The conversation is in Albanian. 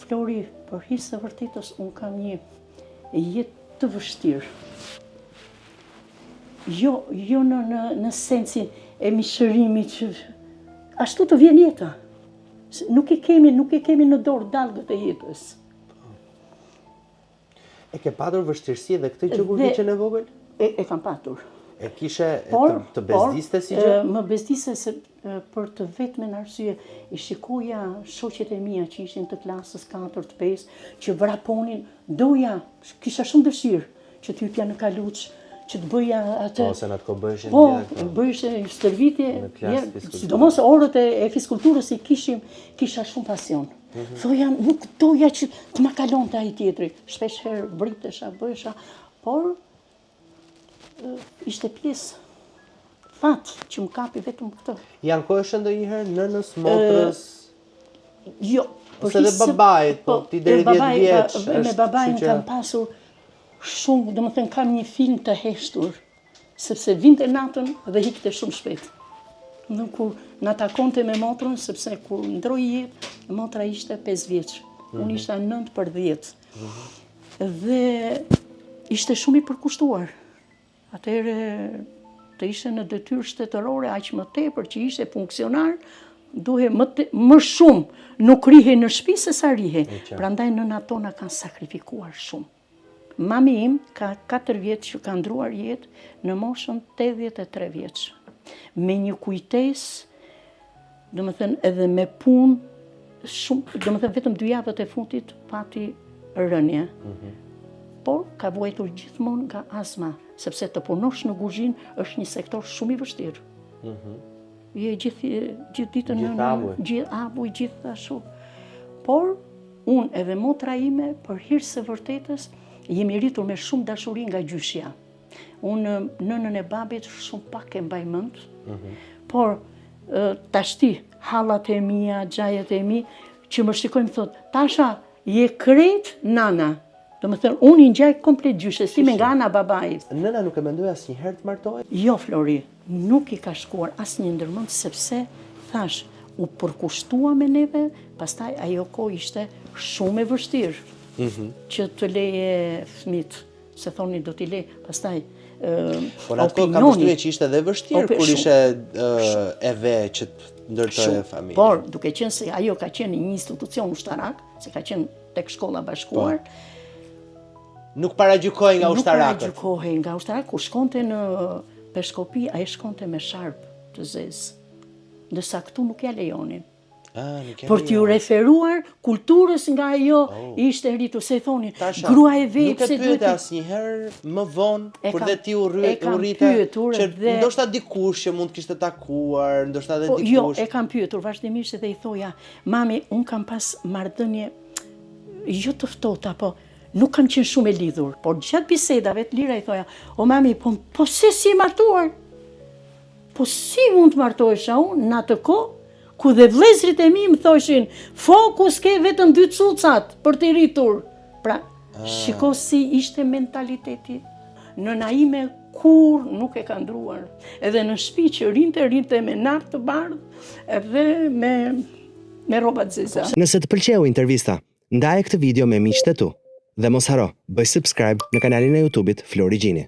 Flori, për hir së vërtetës, unë kam një jetë të vështirë. Jo në sensin e mishërimit që ashtu të vjen jeta. Nuk e kemi në dorë dalgët e jetës. E ke patur vështirësi dhe këtë që kur ke qenë e vogël? E kam patur. E kishe të bezdiste si gjë? Më bezdiste se për të vetmen arsye i shikoja shoqet e mia që ishin të klasës 4-5 që vraponin, kisha shumë dëshirë që të hypja në kaluç, që të bëja atë. Ose në atë kohë bëheshin Po, bëheshe stërvitje, sidomos orët e fiskulturës i kisha shumë pasion. Thoja, nuk doja që të ma kalonte ai tjetri. Shpesh herë vritesha, bëhesha, por ishte pjesë fat që më kapi vetëm këtë. Janë kohëshë ndonjëherë nënës, motrës? Jo. Ose dhe babait, po ti deri 10 vjeç. Me babain kam pasur shumë, domethënë kam një film të heshtur, sepse vinte natën dhe hikte shumë shpejt. Nuk kur na takonte me motrën, sepse kur ndroi jetë, motra ishte 5 vjeç. Unë isha 9 për 10. Dhe ishte shumë i përkushtuar. Atëherë të ishte në detyrë shtetërore aq më tepër që ishte funksionar, duhe më shumë nuk rihej në shtëpi se sa rihej. Prandaj nëna tona kanë sakrifikuar shumë. Mami im ka 4 vjet që ka ndruar jetë në moshën 83 vjeç. Me një kujtesë, domethënë edhe me punë shumë, domethënë vetëm 2 javët e fundit pati rënje. Por ka vuajtur gjithmonë nga astma, sepse të punosh në kuzhinë është një sektor shumë i vështirë. Je gjithë ditën gjithë abuj, gjithë ashtu. Por unë edhe motra ime për hir së vërtetës jemi rritur me shumë dashuri nga gjyshja. Unë nënën e babit shumë pak e mbaj mend, por tashti hallat e mia, xhajet e mi që më shikojnë thotë, Tasha, je krejt nana. Domethënë, unë i ngjaj komplet gjyshes, si me nga ana babait. Nëna nuk e mendoi asnjëherë të martohej? Jo, Flori, nuk i ka shkuar asnjë ndërmend sepse thash, u përkushtua me neve, pastaj ajo kohë ishte shumë e vështirë që të leje fëmit, se thoni do t'i lej, pastaj por atë kohë ka përshtypje që ishte edhe vështirë kur ishe e ve që të ndërtoje familje. Por duke qenë se ajo ka qenë një institucion ushtarak, se ka qenë tek shkolla bashkuar, nuk paragjykohej nga ushtarakët. Nuk paragjykohej nga ushtarak, kur shkonte në Peshkopi, ai shkonte me sharp të zezë. Ndërsa këtu nuk ja lejonin. Për t'ju referuar kulturës nga ajo ishte rritur, se thonin, grua e vet, pse duhet. Nuk e pyete asnjëherë më vonë kur dhe ti u rrite, që ndoshta dikush që mund të kishte takuar, ndoshta edhe dikush. Jo, e kam pyetur vazhdimisht dhe i thoja, mami, un kam pas marrëdhënie jo të ftohta, po nuk kam qenë shumë e lidhur, por gjatë bisedave të lira i thoja, o mami, po si martuar? Po si mund të martohesha unë në atë kohë, ku dhe vëllezërit e mi më thoshin, fokus ke vetëm 2 cucat për të rritur. Pra, shiko si ishte mentaliteti. Nëna ime kur nuk e ka ndruar. Edhe në shtëpi që rinte me nar të bardhë, edhe me rroba të zeza. Nëse të pëlqeu intervista, ndaje këtë video me miqtë e tu. Dhe mos haro, bëj subscribe në kanalin e YouTube-it Flori Gjini.